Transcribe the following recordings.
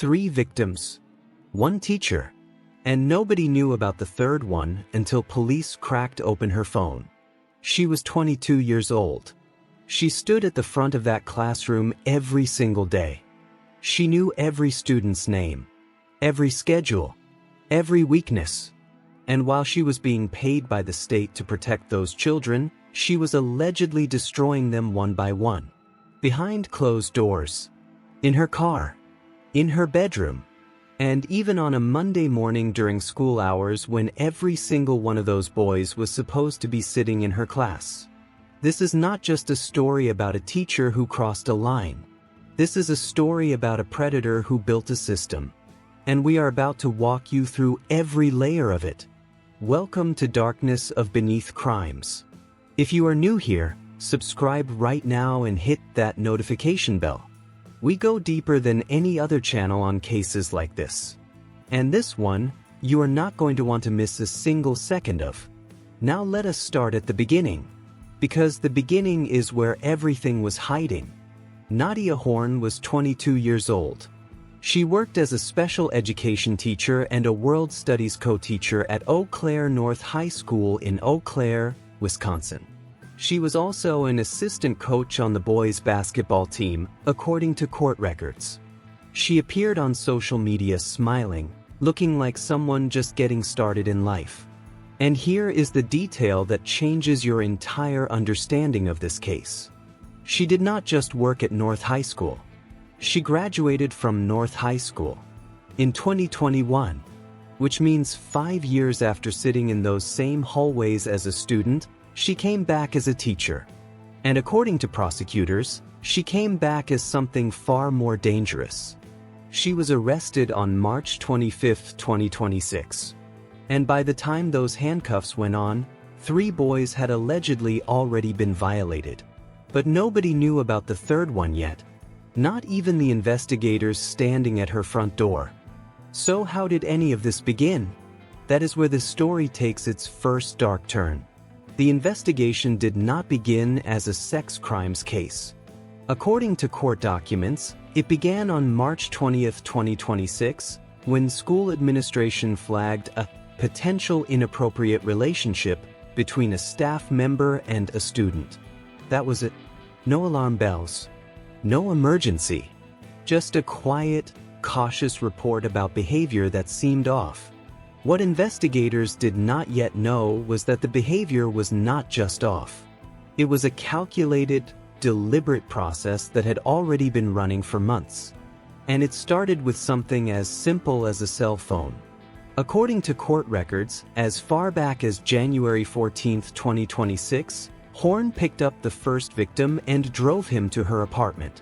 3 victims, 1 teacher, and nobody knew about the third one until police cracked open her phone. She was 22 years old. She stood at the front of that classroom every single day. She knew every student's name, every schedule, every weakness. And while she was being paid by the state to protect those children, she was allegedly destroying them one by one. Behind closed doors, in her car, in her bedroom, and even on a Monday morning during school hours when every single one of those boys was supposed to be sitting in her class. This is not just a story about a teacher who crossed a line. This is a story about a predator who built a system. And we are about to walk you through every layer of it. Welcome to Darkness of Beneath Crimes. If you are new here, subscribe right now and hit that notification bell. We go deeper than any other channel on cases like this. And this one, you are not going to want to miss a single second of. Now let us start at the beginning. Because the beginning is where everything was hiding. Nadia Horn was 22 years old. She worked as a special education teacher and a world studies co-teacher at Eau Claire North High School in Eau Claire, Wisconsin. She was also an assistant coach on the boys' basketball team, according to court records. She appeared on social media smiling, looking like someone just getting started in life. And here is the detail that changes your entire understanding of this case. She did not just work at North High School. She graduated from North High School in 2021, which means 5 years after sitting in those same hallways as a student, she came back as a teacher. And according to prosecutors, she came back as something far more dangerous. She was arrested on March 25, 2026. And by the time those handcuffs went on, 3 boys had allegedly already been violated. But nobody knew about the third one yet. Not even the investigators standing at her front door. So how did any of this begin? That is where the story takes its first dark turn. The investigation did not begin as a sex crimes case. According to court documents, it began on March 20, 2026, when school administration flagged a potential inappropriate relationship between a staff member and a student. That was it. No alarm bells. No emergency. Just a quiet, cautious report about behavior that seemed off. What investigators did not yet know was that the behavior was not just off. It was a calculated, deliberate process that had already been running for months. And it started with something as simple as a cell phone. According to court records, as far back as January 14, 2026, Horn picked up the first victim and drove him to her apartment.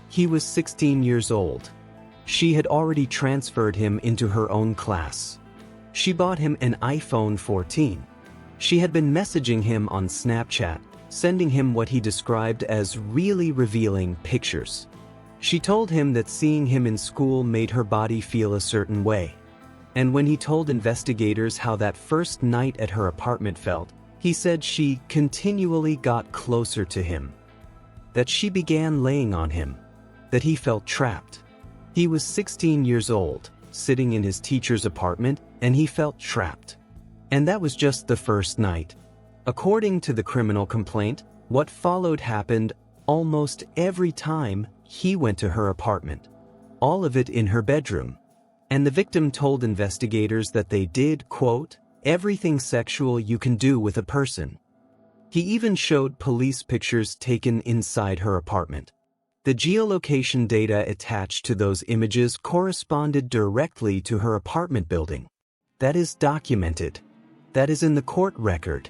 He was 16 years old. She had already transferred him into her own class. She bought him an iPhone 14. She had been messaging him on Snapchat, sending him what he described as really revealing pictures. She told him that seeing him in school made her body feel a certain way. And when he told investigators how that first night at her apartment felt, he said she continually got closer to him. That she began laying on him. That he felt trapped. He was 16 years old, sitting in his teacher's apartment, and he felt trapped. And that was just the first night. According to the criminal complaint, what followed happened almost every time he went to her apartment. All of it in her bedroom. And the victim told investigators that they did, quote, everything sexual you can do with a person. He even showed police pictures taken inside her apartment. The geolocation data attached to those images corresponded directly to her apartment building. That is documented. That is in the court record.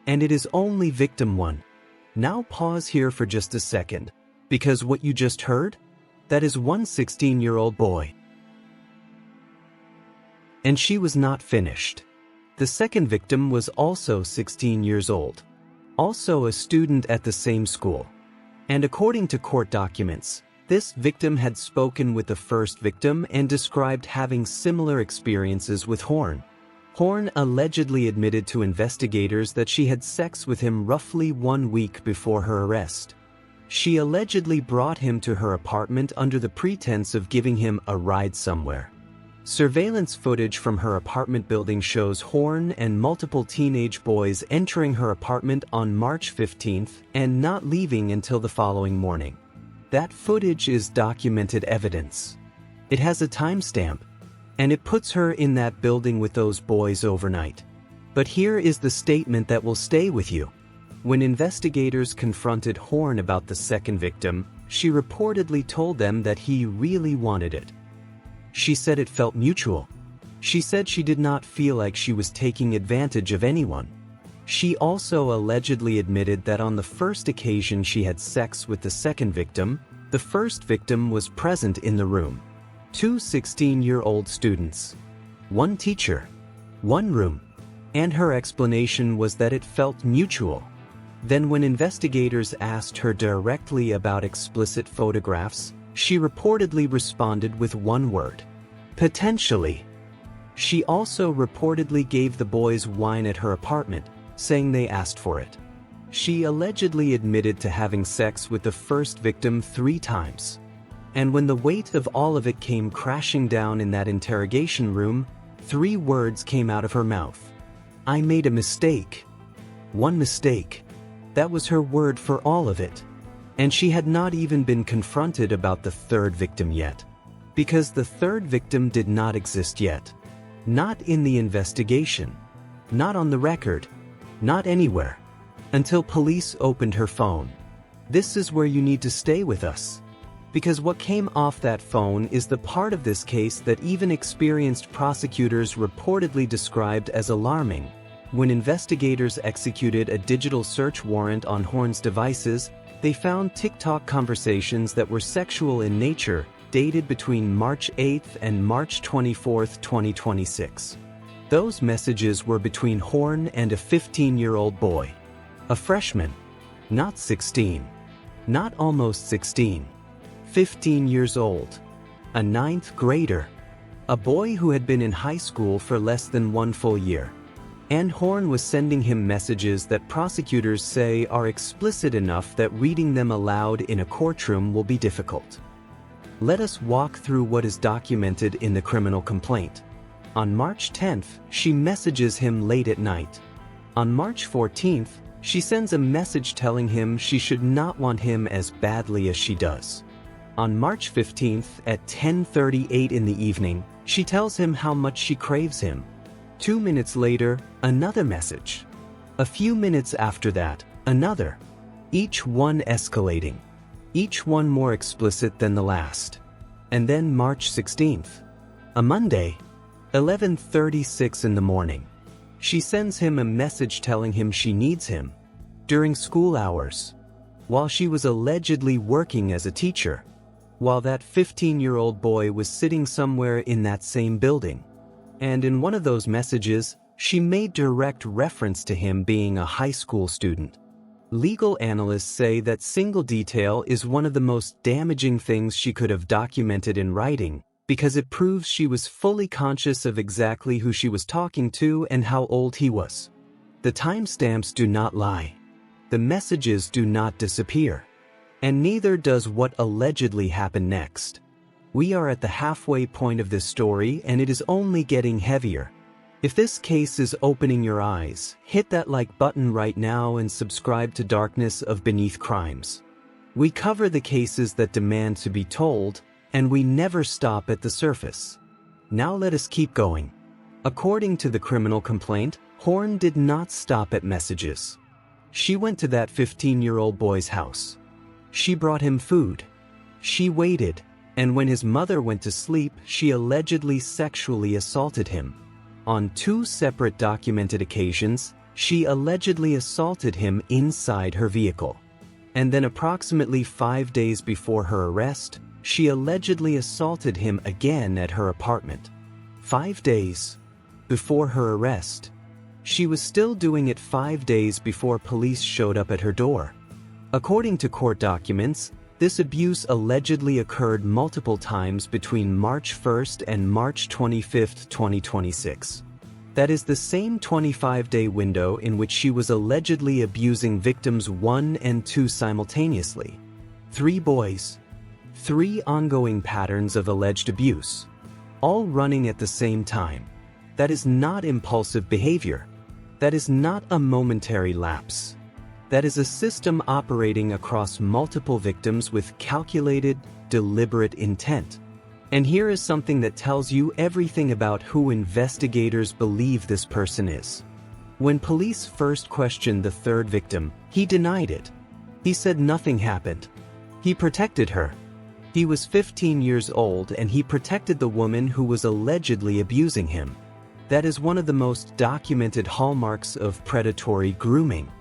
And it is only victim 1. Now pause here for just a second, because what you just heard? That is one 16-year-old boy. And she was not finished. The second victim was also 16 years old. Also a student at the same school. And according to court documents, this victim had spoken with the first victim and described having similar experiences with Horn. Horn allegedly admitted to investigators that she had sex with him roughly 1 week before her arrest. She allegedly brought him to her apartment under the pretense of giving him a ride somewhere. Surveillance footage from her apartment building shows Horn and multiple teenage boys entering her apartment on March 15th and not leaving until the following morning. That footage is documented evidence. It has a timestamp, and it puts her in that building with those boys overnight. But here is the statement that will stay with you. When investigators confronted Horn about the second victim, she reportedly told them that he really wanted it. She said it felt mutual. She said she did not feel like she was taking advantage of anyone. She also allegedly admitted that on the first occasion she had sex with the second victim, the first victim was present in the room. 2 16-year-old students. 1 teacher. 1 room. And her explanation was that it felt mutual. Then when investigators asked her directly about explicit photographs, she reportedly responded with 1 word. Potentially. She also reportedly gave the boys wine at her apartment, saying they asked for it. She allegedly admitted to having sex with the first victim 3 times. And when the weight of all of it came crashing down in that interrogation room, 3 words came out of her mouth. I made a mistake. 1 mistake. That was her word for all of it. And she had not even been confronted about the third victim yet. Because the third victim did not exist yet. Not in the investigation. Not on the record. Not anywhere. Until police opened her phone. This is where you need to stay with us. Because what came off that phone is the part of this case that even experienced prosecutors reportedly described as alarming. When investigators executed a digital search warrant on Horn's devices, they found TikTok conversations that were sexual in nature, dated between March 8th and March 24th, 2026. Those messages were between Horn and a 15-year-old boy. A freshman. Not 16. Not almost 16. 15 years old. A 9th grader. A boy who had been in high school for less than 1 full year. And Horn was sending him messages that prosecutors say are explicit enough that reading them aloud in a courtroom will be difficult. Let us walk through what is documented in the criminal complaint. On March 10th, she messages him late at night. On March 14th, she sends a message telling him she should not want him as badly as she does. On March 15th at 10:38 in the evening, she tells him how much she craves him. 2 minutes later, another message. A few minutes after that, another. Each one escalating. Each one more explicit than the last. And then March 16th. A Monday. 11:36 in the morning. She sends him a message telling him she needs him. During school hours. While she was allegedly working as a teacher. While that 15-year-old boy was sitting somewhere in that same building. And in one of those messages, she made direct reference to him being a high school student. Legal analysts say that single detail is one of the most damaging things she could have documented in writing, because it proves she was fully conscious of exactly who she was talking to and how old he was. The timestamps do not lie. The messages do not disappear. And neither does what allegedly happened next. We are at the halfway point of this story and it is only getting heavier. If this case is opening your eyes, hit that like button right now and subscribe to Darkness of Beneath Crimes. We cover the cases that demand to be told, and we never stop at the surface. Now let us keep going. According to the criminal complaint, Horn did not stop at messages. She went to that 15-year-old boy's house. She brought him food. She waited, and when his mother went to sleep, she allegedly sexually assaulted him. On 2 separate documented occasions, she allegedly assaulted him inside her vehicle. And then approximately 5 days before her arrest, she allegedly assaulted him again at her apartment. 5 days before her arrest. She was still doing it 5 days before police showed up at her door. According to court documents, this abuse allegedly occurred multiple times between March 1st and March 25th, 2026. That is the same 25-day window in which she was allegedly abusing victims 1 and 2 simultaneously. 3 boys. 3 ongoing patterns of alleged abuse, all running at the same time. That is not impulsive behavior. That is not a momentary lapse. That is a system operating across multiple victims with calculated, deliberate intent. And here is something that tells you everything about who investigators believe this person is. When police first questioned the 3rd victim, he denied it. He said nothing happened. He protected her. He was 15 years old and he protected the woman who was allegedly abusing him. That is one of the most documented hallmarks of predatory grooming.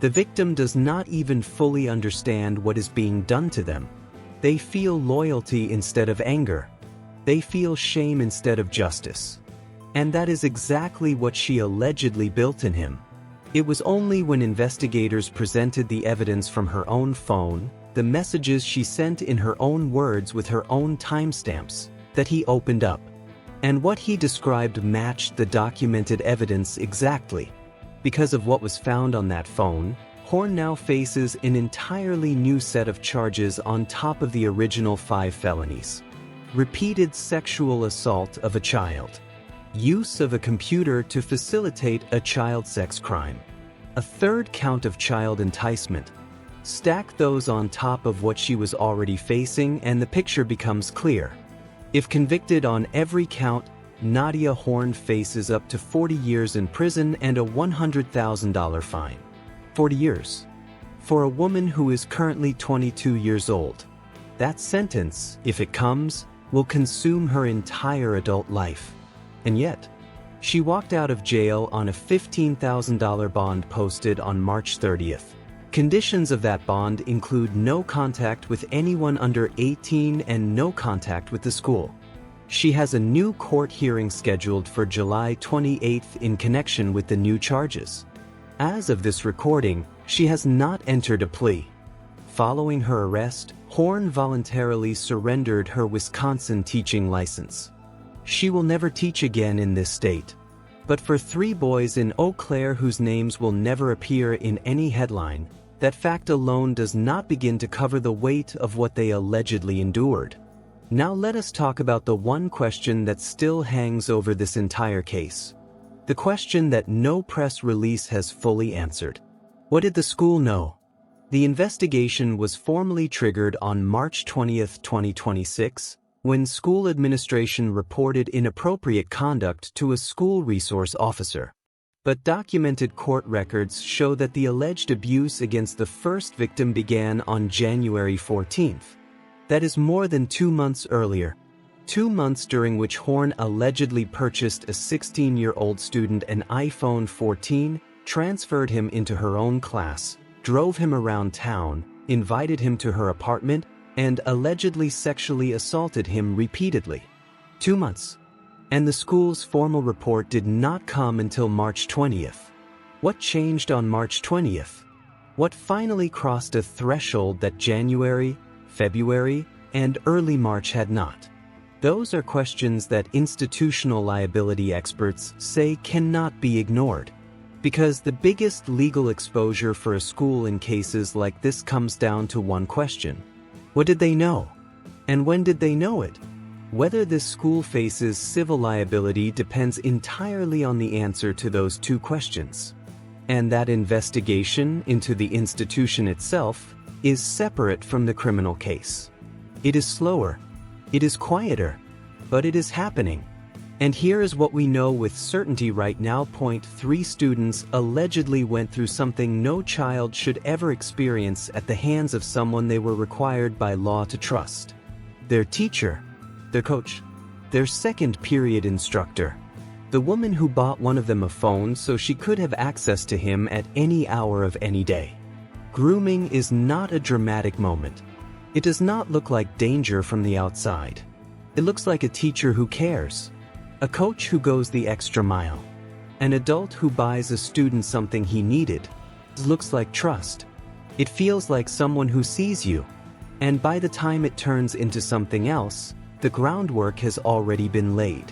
The victim does not even fully understand what is being done to them. They feel loyalty instead of anger. They feel shame instead of justice. And that is exactly what she allegedly built in him. It was only when investigators presented the evidence from her own phone, the messages she sent in her own words with her own timestamps, that he opened up. And what he described matched the documented evidence exactly. Because of what was found on that phone, Horn now faces an entirely new set of charges on top of the original 5 felonies. Repeated sexual assault of a child. Use of a computer to facilitate a child sex crime. A 3rd count of child enticement. Stack those on top of what she was already facing and the picture becomes clear. If convicted on every count, Nadia Horn faces up to 40 years in prison and a $100,000 fine. 40 years. For a woman who is currently 22 years old. That sentence, if it comes, will consume her entire adult life. And yet, she walked out of jail on a $15,000 bond posted on March 30th. Conditions of that bond include no contact with anyone under 18 and no contact with the school. She has a new court hearing scheduled for July 28th in connection with the new charges. As of this recording, she has not entered a plea. Following her arrest, Horn voluntarily surrendered her Wisconsin teaching license. She will never teach again in this state. But for 3 boys in Eau Claire whose names will never appear in any headline, that fact alone does not begin to cover the weight of what they allegedly endured. Now let us talk about the one question that still hangs over this entire case. The question that no press release has fully answered. What did the school know? The investigation was formally triggered on March 20, 2026, when school administration reported inappropriate conduct to a school resource officer. But documented court records show that the alleged abuse against the first victim began on January 14th. That is more than 2 months earlier. 2 months during which Horn allegedly purchased a 16-year-old student an iPhone 14, transferred him into her own class, drove him around town, invited him to her apartment, and allegedly sexually assaulted him repeatedly. 2 months. And the school's formal report did not come until March 20th. What changed on March 20th? What finally crossed a threshold that January, February, and early March had not? Those are questions that institutional liability experts say cannot be ignored. Because the biggest legal exposure for a school in cases like this comes down to one question. What did they know? And when did they know it? Whether this school faces civil liability depends entirely on the answer to those 2 questions. And that investigation into the institution itself is separate from the criminal case. It is slower. It is quieter. But it is happening. And here is what we know with certainty right now. 3 students allegedly went through something no child should ever experience at the hands of someone they were required by law to trust. Their teacher, their coach, their second period instructor, the woman who bought one of them a phone so she could have access to him at any hour of any day. Grooming is not a dramatic moment. It does not look like danger from the outside. It looks like a teacher who cares. A coach who goes the extra mile. An adult who buys a student something he needed. It looks like trust. It feels like someone who sees you. And by the time it turns into something else, the groundwork has already been laid.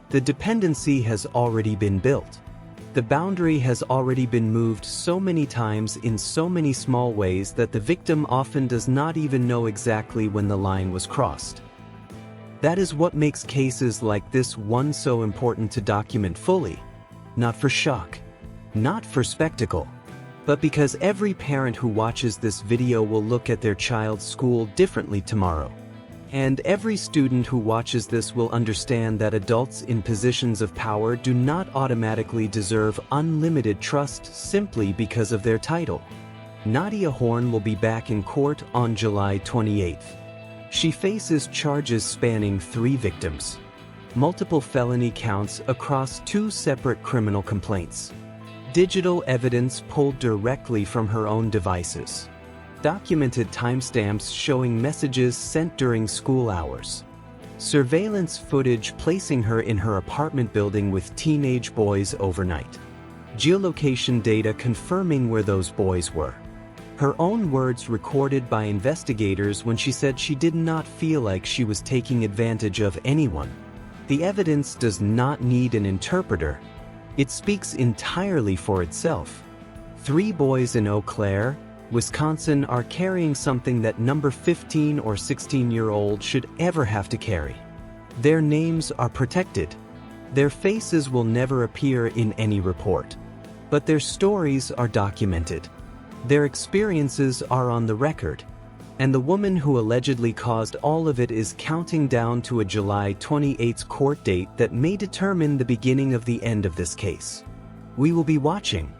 The dependency has already been built. The boundary has already been moved so many times in so many small ways that the victim often does not even know exactly when the line was crossed. That is what makes cases like this one so important to document fully, not for shock, not for spectacle, but because every parent who watches this video will look at their child's school differently tomorrow. And every student who watches this will understand that adults in positions of power do not automatically deserve unlimited trust simply because of their title. Nadia Horn will be back in court on July 28th. She faces charges spanning 3 victims, multiple felony counts across 2 separate criminal complaints, digital evidence pulled directly from her own devices, documented timestamps showing messages sent during school hours, surveillance footage placing her in her apartment building with teenage boys overnight, geolocation data confirming where those boys were, her own words recorded by investigators when she said she did not feel like she was taking advantage of anyone. The evidence does not need an interpreter. It speaks entirely for itself. 3 boys in Eau Claire, Wisconsin are carrying something that number 15 or 16-year-old should ever have to carry. Their names are protected. Their faces will never appear in any report. But their stories are documented. Their experiences are on the record. And the woman who allegedly caused all of it is counting down to a July 28th court date that may determine the beginning of the end of this case. We will be watching.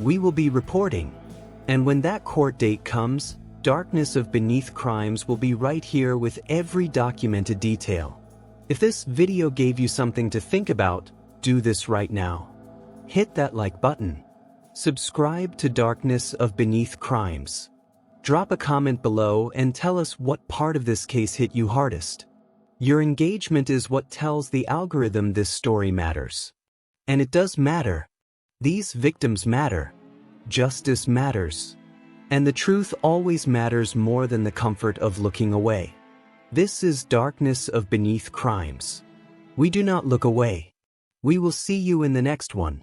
We will be reporting. And when that court date comes, Darkness of Beneath Crimes will be right here with every documented detail. If this video gave you something to think about, do this right now. Hit that like button. Subscribe to Darkness of Beneath Crimes. Drop a comment below and tell us what part of this case hit you hardest. Your engagement is what tells the algorithm this story matters. And it does matter. These victims matter. Justice matters. And the truth always matters more than the comfort of looking away. This is Darkness of Beneath Crimes. We do not look away. We will see you in the next one.